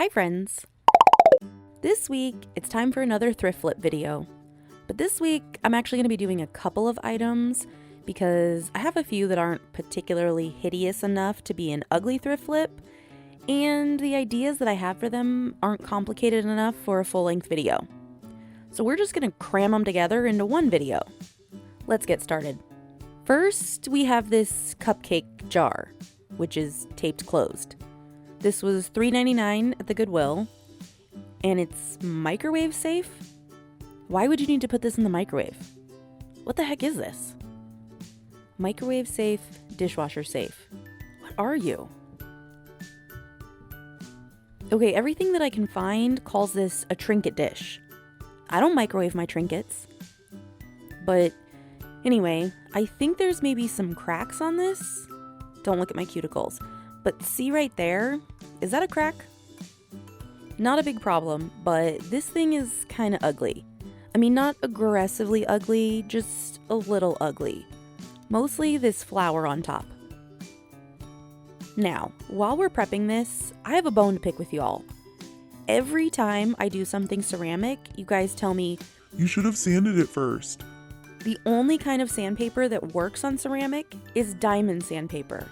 Hi friends! This week, it's time for another thrift flip video. But this week, I'm actually going to be doing a couple of items because I have a few that aren't particularly hideous enough to be an ugly thrift flip, and the ideas that I have for them aren't complicated enough for a full-length video. So we're just going to cram them together into one video. Let's get started. First, we have this cupcake jar, which is taped closed. This was $3.99 at the Goodwill, and it's microwave safe? Why would you need to put this in the microwave? What the heck is this? Microwave safe, dishwasher safe. What are you? Okay, everything that I can find calls this a trinket dish. I don't microwave my trinkets. But anyway, I think there's maybe some cracks on this. Don't look at my cuticles. But see right there? Is that a crack? Not a big problem, but this thing is kind of ugly. I mean, not aggressively ugly, just a little ugly. Mostly this flower on top. Now, while we're prepping this, I have a bone to pick with y'all. Every time I do something ceramic, you guys tell me, "You should have sanded it first." The only kind of sandpaper that works on ceramic is diamond sandpaper,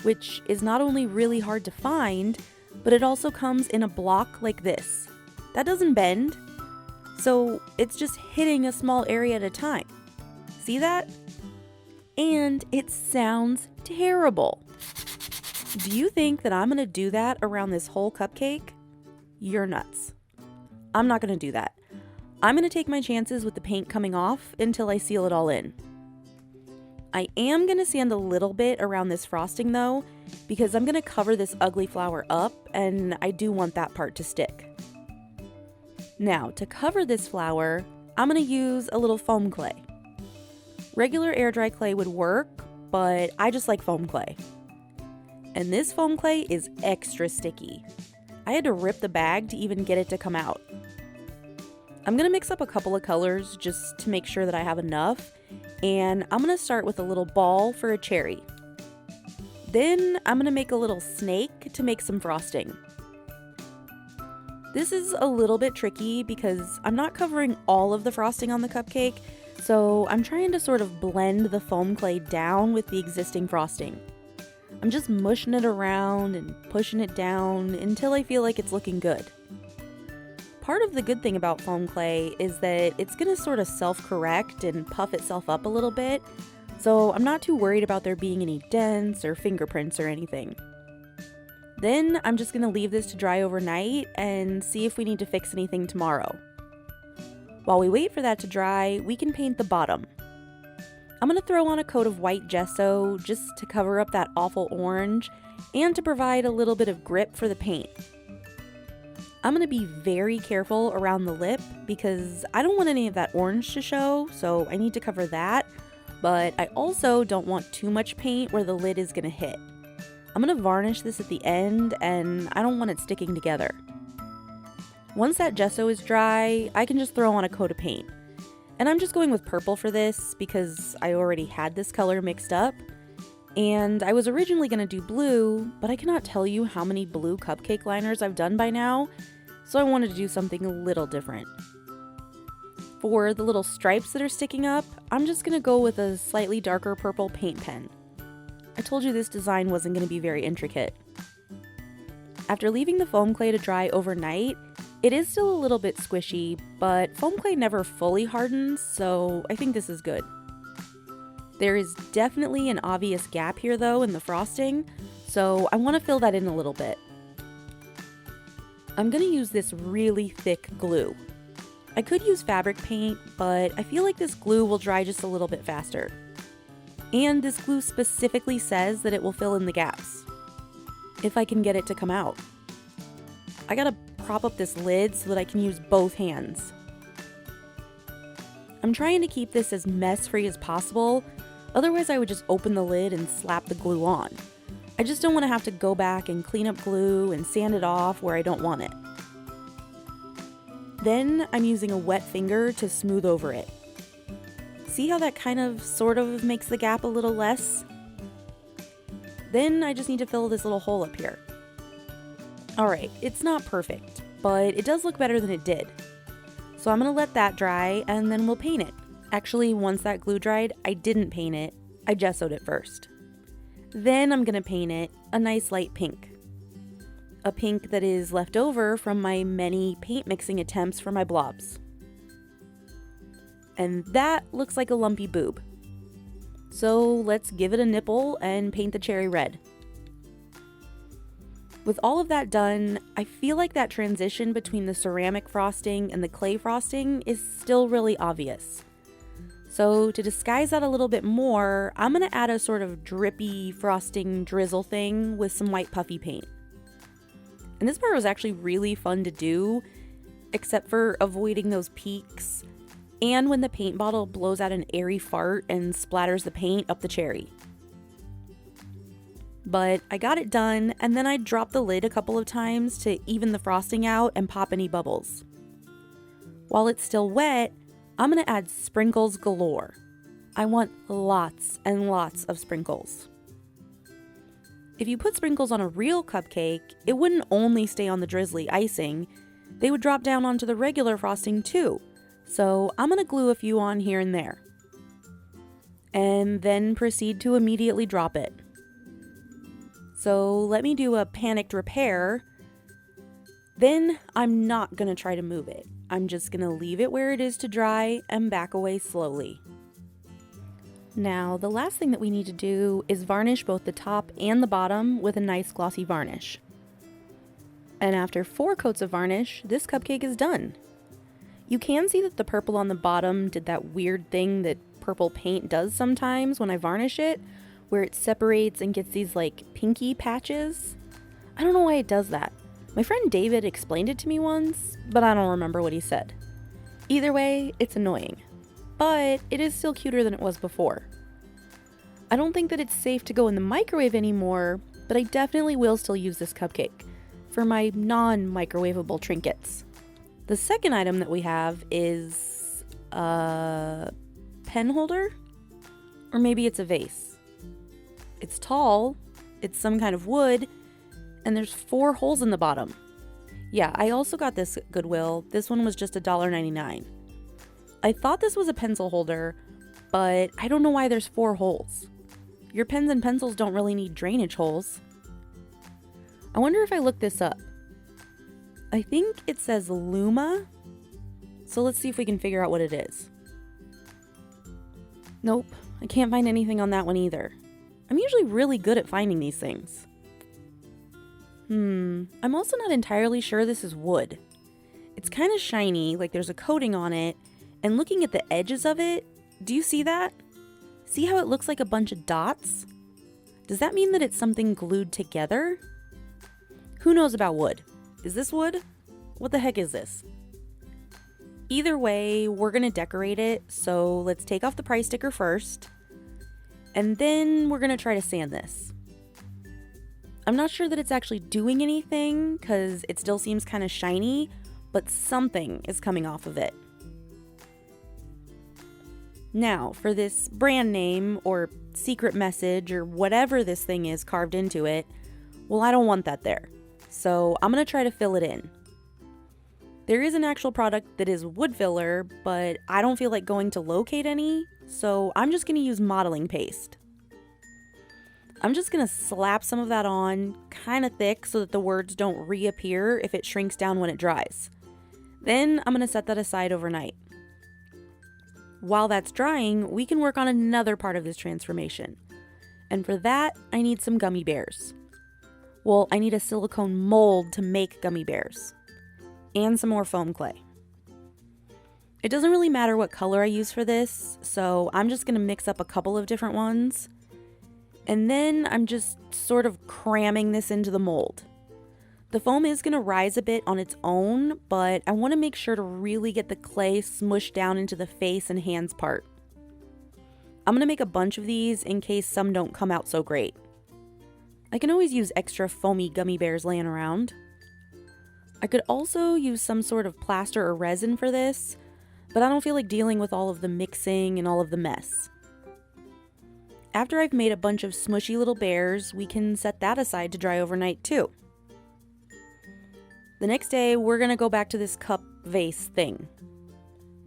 which is not only really hard to find, but it also comes in a block like this. That doesn't bend, so it's just hitting a small area at a time. See that? And it sounds terrible. Do you think that I'm gonna do that around this whole cupcake? You're nuts. I'm not gonna do that. I'm gonna take my chances with the paint coming off until I seal it all in. I am going to sand a little bit around this frosting though, because I'm going to cover this ugly flower up and I do want that part to stick. Now, to cover this flower, I'm going to use a little foam clay. Regular air dry clay would work, but I just like foam clay. And this foam clay is extra sticky. I had to rip the bag to even get it to come out. I'm going to mix up a couple of colors just to make sure that I have enough. And I'm going to start with a little ball for a cherry. Then I'm going to make a little snake to make some frosting. This is a little bit tricky because I'm not covering all of the frosting on the cupcake, so I'm trying to sort of blend the foam clay down with the existing frosting. I'm just mushing it around and pushing it down until I feel like it's looking good. Part of the good thing about foam clay is that it's going to sort of self-correct and puff itself up a little bit, so I'm not too worried about there being any dents or fingerprints or anything. Then I'm just going to leave this to dry overnight and see if we need to fix anything tomorrow. While we wait for that to dry, we can paint the bottom. I'm going to throw on a coat of white gesso just to cover up that awful orange and to provide a little bit of grip for the paint. I'm going to be very careful around the lip because I don't want any of that orange to show, so I need to cover that, but I also don't want too much paint where the lid is going to hit. I'm going to varnish this at the end, and I don't want it sticking together. Once that gesso is dry, I can just throw on a coat of paint. And I'm just going with purple for this because I already had this color mixed up. And I was originally going to do blue, but I cannot tell you how many blue cupcake liners I've done by now, so I wanted to do something a little different. For the little stripes that are sticking up, I'm just going to go with a slightly darker purple paint pen. I told you this design wasn't going to be very intricate. After leaving the foam clay to dry overnight, it is still a little bit squishy, but foam clay never fully hardens, so I think this is good. There is definitely an obvious gap here though in the frosting, so I want to fill that in a little bit. I'm going to use this really thick glue. I could use fabric paint, but I feel like this glue will dry just a little bit faster. And this glue specifically says that it will fill in the gaps, if I can get it to come out. I gotta prop up this lid so that I can use both hands. I'm trying to keep this as mess-free as possible. Otherwise, I would just open the lid and slap the glue on. I just don't want to have to go back and clean up glue and sand it off where I don't want it. Then I'm using a wet finger to smooth over it. See how that kind of sort of makes the gap a little less? Then I just need to fill this little hole up here. Alright, it's not perfect, but it does look better than it did. So I'm going to let that dry and then we'll paint it. Actually, once that glue dried, I didn't paint it. I gessoed it first. Then I'm going to paint it a nice light pink. A pink that is left over from my many paint mixing attempts for my blobs. And that looks like a lumpy boob. So let's give it a nipple and paint the cherry red. With all of that done, I feel like that transition between the ceramic frosting and the clay frosting is still really obvious. So to disguise that a little bit more, I'm going to add a sort of drippy frosting drizzle thing with some white puffy paint. And this part was actually really fun to do, except for avoiding those peaks and when the paint bottle blows out an airy fart and splatters the paint up the cherry. But I got it done, and then I dropped the lid a couple of times to even the frosting out and pop any bubbles. While it's still wet, I'm going to add sprinkles galore. I want lots and lots of sprinkles. If you put sprinkles on a real cupcake, it wouldn't only stay on the drizzly icing, they would drop down onto the regular frosting too. So I'm going to glue a few on here and there. And then proceed to immediately drop it. So let me do a panicked repair. Then I'm not going to try to move it. I'm just going to leave it where it is to dry and back away slowly. Now, the last thing that we need to do is varnish both the top and the bottom with a nice glossy varnish. And after 4 coats of varnish, this cupcake is done. You can see that the purple on the bottom did that weird thing that purple paint does sometimes when I varnish it, where it separates and gets these like pinky patches. I don't know why it does that. My friend David explained it to me once, but I don't remember what he said. Either way, it's annoying. But it is still cuter than it was before. I don't think that it's safe to go in the microwave anymore, but I definitely will still use this cupcake for my non-microwavable trinkets. The second item that we have is a pen holder, or maybe it's a vase. It's tall, it's some kind of wood, and there's 4 holes in the bottom. Yeah, I also got this at Goodwill. This one was just $1.99. I thought this was a pencil holder, but I don't know why there's 4 holes. Your pens and pencils don't really need drainage holes. I wonder if I look this up. I think it says Luma, so let's see if we can figure out what it is. Nope, I can't find anything on that one either. I'm usually really good at finding these things. I'm also not entirely sure this is wood. It's kind of shiny, like there's a coating on it, and looking at the edges of it, do you see that? See how it looks like a bunch of dots? Does that mean that it's something glued together? Who knows about wood? Is this wood? What the heck is this? Either way, we're gonna decorate it, so let's take off the price sticker first, and then we're gonna try to sand this. I'm not sure that it's actually doing anything, because it still seems kind of shiny, but something is coming off of it. Now, for this brand name, or secret message, or whatever this thing is carved into it, well, I don't want that there. So I'm going to try to fill it in. There is an actual product that is wood filler, but I don't feel like going to locate any, so I'm just going to use modeling paste. I'm just going to slap some of that on, kind of thick so that the words don't reappear if it shrinks down when it dries. Then I'm going to set that aside overnight. While that's drying, we can work on another part of this transformation. And for that, I need some gummy bears. Well, I need a silicone mold to make gummy bears. And some more foam clay. It doesn't really matter what color I use for this, so I'm just going to mix up a couple of different ones. And then I'm just sort of cramming this into the mold. The foam is going to rise a bit on its own, but I want to make sure to really get the clay smushed down into the face and hands part. I'm going to make a bunch of these in case some don't come out so great. I can always use extra foamy gummy bears laying around. I could also use some sort of plaster or resin for this, but I don't feel like dealing with all of the mixing and all of the mess. After I've made a bunch of smushy little bears, we can set that aside to dry overnight too. The next day, we're gonna go back to this cup vase thing.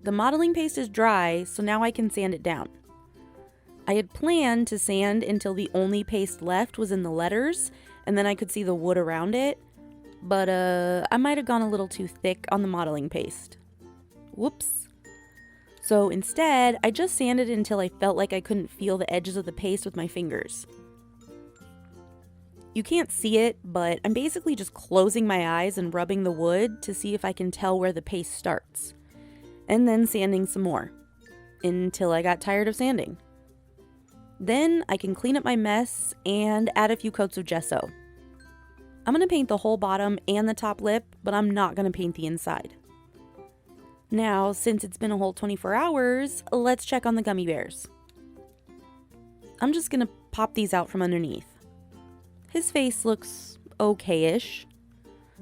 The modeling paste is dry, so now I can sand it down. I had planned to sand until the only paste left was in the letters, and then I could see the wood around it, but I might have gone a little too thick on the modeling paste. Whoops. So instead, I just sanded until I felt like I couldn't feel the edges of the paste with my fingers. You can't see it, but I'm basically just closing my eyes and rubbing the wood to see if I can tell where the paste starts. And then sanding some more, until I got tired of sanding. Then I can clean up my mess and add a few coats of gesso. I'm going to paint the whole bottom and the top lip, but I'm not going to paint the inside. Now, since it's been a whole 24 hours, let's check on the gummy bears. I'm just going to pop these out from underneath. His face looks okay-ish,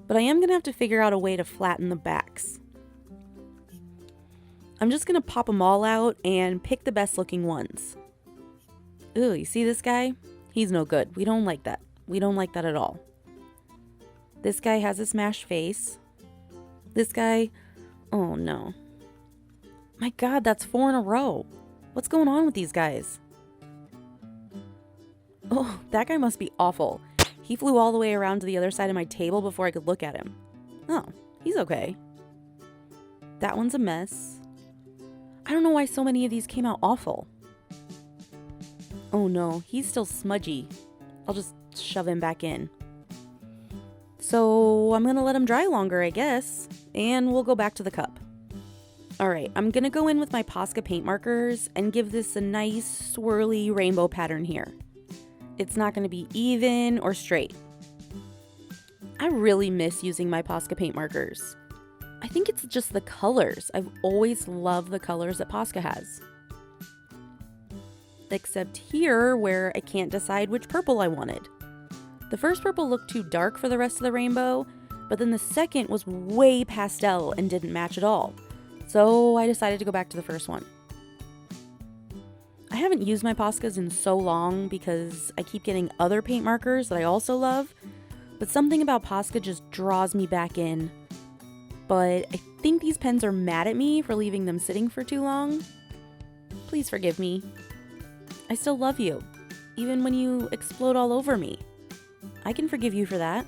but I am going to have to figure out a way to flatten the backs. I'm just going to pop them all out and pick the best looking ones. Ooh, you see this guy? He's no good. We don't like that. We don't like that at all. This guy has a smashed face. This guy, oh no. My God, that's 4 in a row. What's going on with these guys? Oh, that guy must be awful. He flew all the way around to the other side of my table before I could look at him. Oh, he's okay. That one's a mess. I don't know why so many of these came out awful. Oh no, he's still smudgy. I'll just shove him back in. So I'm gonna let him dry longer, I guess, and we'll go back to the cup. Alright, I'm gonna go in with my Posca paint markers and give this a nice swirly rainbow pattern here. It's not gonna be even or straight. I really miss using my Posca paint markers. I think it's just the colors. I've always loved the colors that Posca has. Except here, where I can't decide which purple I wanted. The first purple looked too dark for the rest of the rainbow, but then the second was way pastel and didn't match at all. So I decided to go back to the first one. I haven't used my Poscas in so long because I keep getting other paint markers that I also love, but something about Posca just draws me back in. But I think these pens are mad at me for leaving them sitting for too long. Please forgive me. I still love you, even when you explode all over me. I can forgive you for that.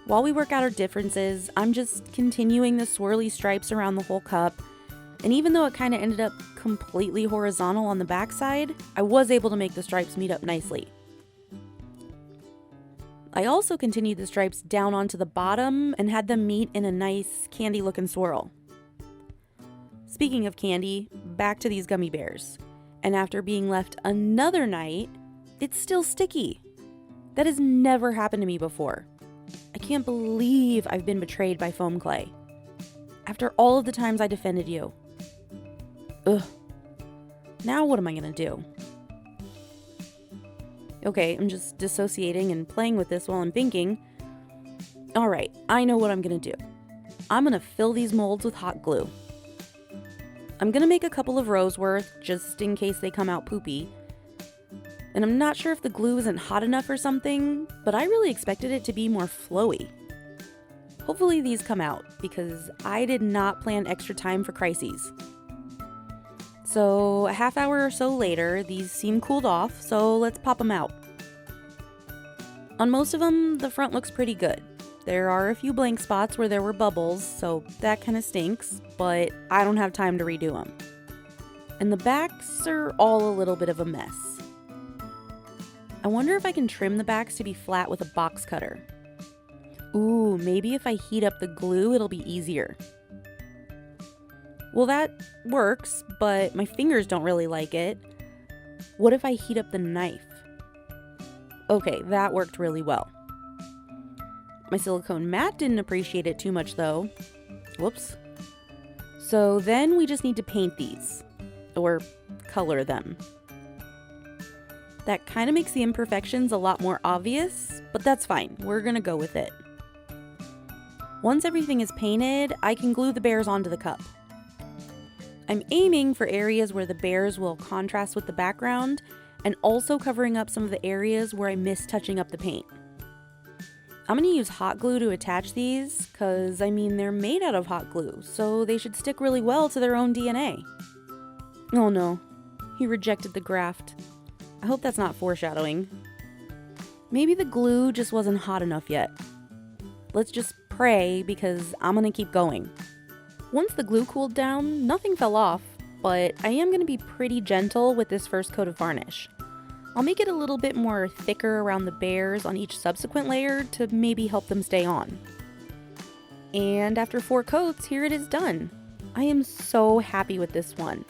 While we work out our differences, I'm just continuing the swirly stripes around the whole cup, and even though it kind of ended up completely horizontal on the backside, I was able to make the stripes meet up nicely. I also continued the stripes down onto the bottom and had them meet in a nice candy looking swirl. Speaking of candy, back to these gummy bears. And after being left another night, it's still sticky. That has never happened to me before. I can't believe I've been betrayed by foam clay. After all of the times I defended you. Ugh. Now what am I gonna do? Okay, I'm just dissociating and playing with this while I'm thinking. Alright, I know what I'm gonna do. I'm gonna fill these molds with hot glue. I'm gonna make a couple of rows worth, just in case they come out poopy. And I'm not sure if the glue isn't hot enough or something, but I really expected it to be more flowy. Hopefully these come out, because I did not plan extra time for crises. So a half hour or so later, these seem cooled off, so let's pop them out. On most of them, the front looks pretty good. There are a few blank spots where there were bubbles, so that kind of stinks, but I don't have time to redo them. And the backs are all a little bit of a mess. I wonder if I can trim the backs to be flat with a box cutter. Ooh, maybe if I heat up the glue, it'll be easier. Well, that works, but my fingers don't really like it. What if I heat up the knife? Okay, that worked really well. My silicone mat didn't appreciate it too much though. Whoops. So then we just need to paint these, or color them. That kind of makes the imperfections a lot more obvious, but that's fine. We're gonna go with it. Once everything is painted, I can glue the bears onto the cup. I'm aiming for areas where the bears will contrast with the background and also covering up some of the areas where I missed touching up the paint. I'm gonna use hot glue to attach these, cause I mean they're made out of hot glue, so they should stick really well to their own DNA. Oh no, he rejected the graft. I hope that's not foreshadowing. Maybe the glue just wasn't hot enough yet. Let's just pray, because I'm gonna keep going. Once the glue cooled down, nothing fell off, but I am gonna be pretty gentle with this first coat of varnish. I'll make it a little bit more thicker around the bears on each subsequent layer to maybe help them stay on. And after 4 coats, here it is done. I am so happy with this one.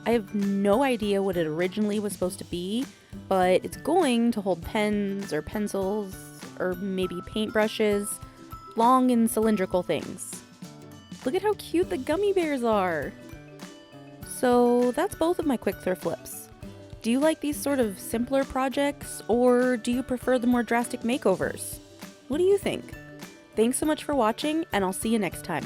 I have no idea what it originally was supposed to be, but it's going to hold pens or pencils or maybe paintbrushes, long and cylindrical things. Look at how cute the gummy bears are! So that's both of my quick thrift flips. Do you like these sort of simpler projects, or do you prefer the more drastic makeovers? What do you think? Thanks so much for watching, and I'll see you next time.